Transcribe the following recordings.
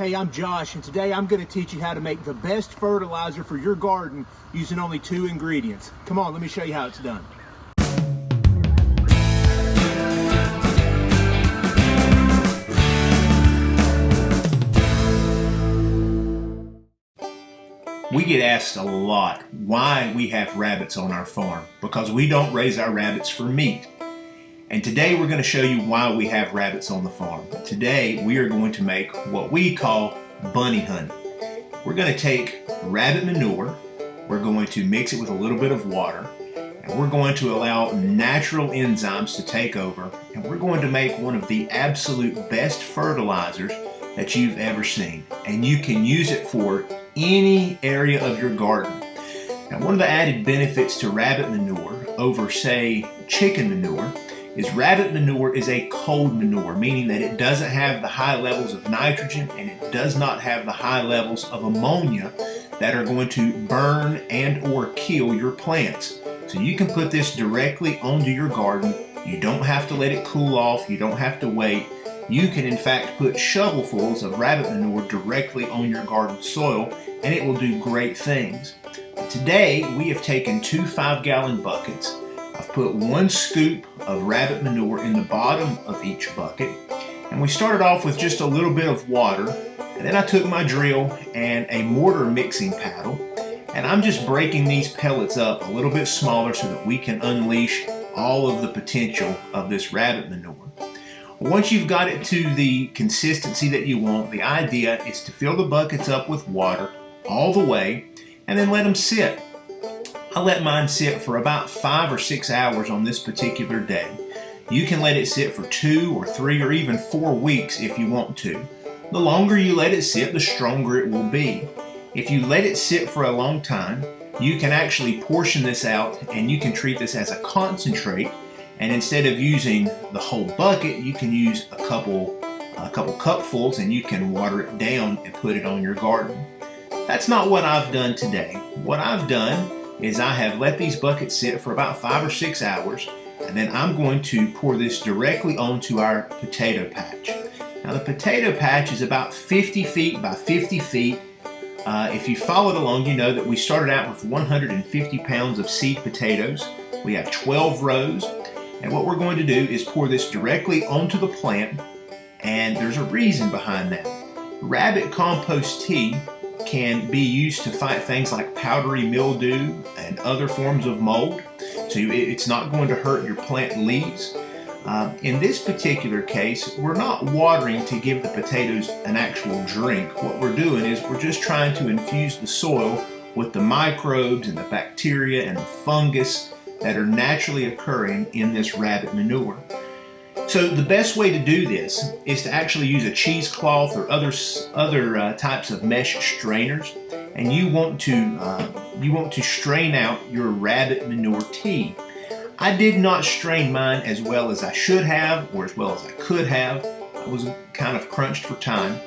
Hey, I'm Josh, and today I'm going to teach you how to make the best fertilizer for your garden using only 2 ingredients. Come on, let me show you how it's done. We get asked a lot why we have rabbits on our farm, because we don't raise our rabbits for meat. And today we're going to show you why we have rabbits on the farm. Today we are going to make what we call bunny honey. We're going to take rabbit manure, we're going to mix it with a little bit of water, and we're going to allow natural enzymes to take over, and we're going to make one of the absolute best fertilizers that you've ever seen. And you can use it for any area of your garden. Now, one of the added benefits to rabbit manure over, say, chicken manure is rabbit manure is a cold manure, meaning that it doesn't have the high levels of nitrogen and it does not have the high levels of ammonia that are going to burn and or kill your plants. So you can put this directly onto your garden. You don't have to let it cool off. You don't have to wait. You can in fact put shovelfuls of rabbit manure directly on your garden soil and it will do great things. Today we have taken 2 5-gallon buckets. I've put 1 scoop of rabbit manure in the bottom of each bucket, and we started off with just a little bit of water, and then I took my drill and a mortar mixing paddle, and I'm just breaking these pellets up a little bit smaller so that we can unleash all of the potential of this rabbit manure. Once you've got it to the consistency that you want, the idea is to fill the buckets up with water all the way and then let them sit. I let mine sit for about 5 or 6 hours on this particular day. You can let it sit for 2 or 3 or even 4 weeks if you want to. The longer you let it sit, the stronger it will be. If you let it sit for a long time, you can actually portion this out and you can treat this as a concentrate, and instead of using the whole bucket, you can use a couple cupfuls and you can water it down and put it on your garden. That's not what I've done today. What I've done is I have let these buckets sit for about 5 or 6 hours, and then I'm going to pour this directly onto our potato patch. Now the potato patch is about 50 feet by 50 feet. If you followed along, you know that we started out with 150 pounds of seed potatoes. We have 12 rows, and what we're going to do is pour this directly onto the plant, and there's a reason behind that. Rabbit compost tea can be used to fight things like powdery mildew and other forms of mold, so it's not going to hurt your plant leaves. In this particular case, we're not watering to give the potatoes an actual drink. What we're doing is we're just trying to infuse the soil with the microbes and the bacteria and the fungus that are naturally occurring in this rabbit manure. So the best way to do this is to actually use a cheesecloth or other types of mesh strainers, and you want to strain out your rabbit manure tea. I did not strain mine as well as I should have, or as well as I could have. I was kind of crunched for time.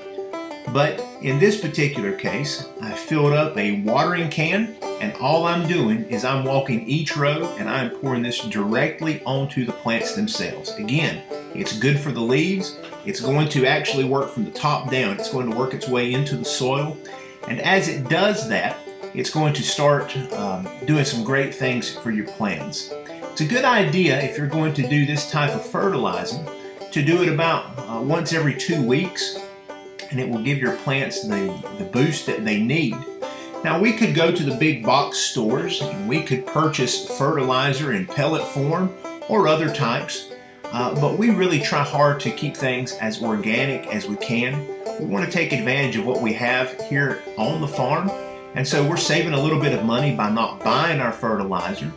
But in this particular case, I filled up a watering can, and all I'm doing is I'm walking each row and I'm pouring this directly onto the plants themselves. Again, it's good for the leaves. It's going to actually work from the top down. It's going to work its way into the soil. And as it does that, it's going to start doing some great things for your plants. It's a good idea, if you're going to do this type of fertilizing, to do it about once every 2 weeks, and it will give your plants the boost that they need. Now, we could go to the big box stores and we could purchase fertilizer in pellet form or other types, but we really try hard to keep things as organic as we can. We want to take advantage of what we have here on the farm, and so we're saving a little bit of money by not buying our fertilizer,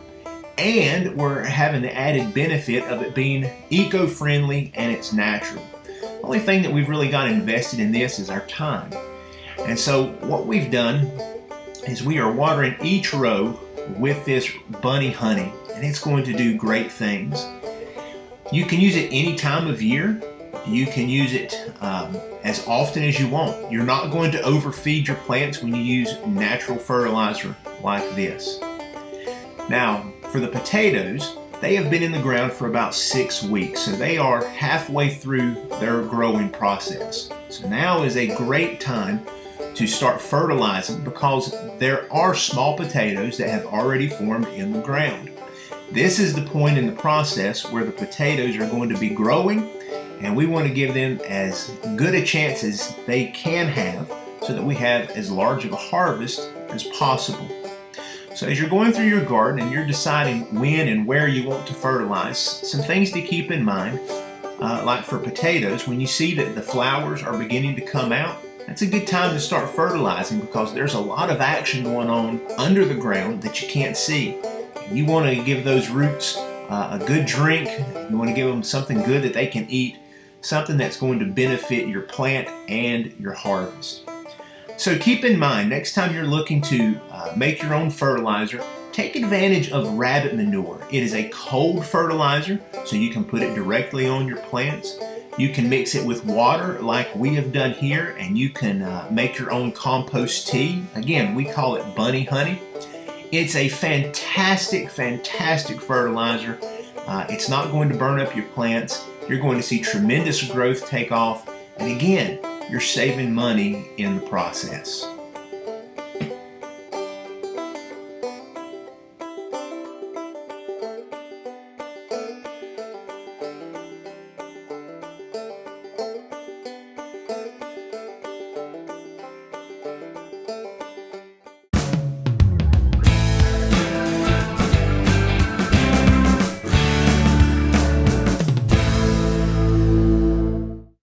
and we're having the added benefit of it being eco-friendly and it's natural. The only thing that we've really got invested in this is our time. And so what we've done is we are watering each row with this bunny honey, and it's going to do great things. You can use it any time of year. You can use it as often as you want. You're not going to overfeed your plants when you use natural fertilizer like this. Now, for the potatoes, they have been in the ground for about 6 weeks, so they are halfway through their growing process. So now is a great time to start fertilizing because there are small potatoes that have already formed in the ground. This is the point in the process where the potatoes are going to be growing, and we want to give them as good a chance as they can have so that we have as large of a harvest as possible. So as you're going through your garden and you're deciding when and where you want to fertilize, some things to keep in mind, like for potatoes, when you see that the flowers are beginning to come out, that's a good time to start fertilizing because there's a lot of action going on under the ground that you can't see. You want to give those roots a good drink. You want to give them something good that they can eat, something that's going to benefit your plant and your harvest. So keep in mind, next time you're looking to make your own fertilizer, take advantage of rabbit manure. It is a cold fertilizer, so you can put it directly on your plants. You can mix it with water like we have done here, and you can make your own compost tea. Again, we call it bunny honey. It's a fantastic, fantastic fertilizer. It's not going to burn up your plants. You're going to see tremendous growth take off. And again, you're saving money in the process.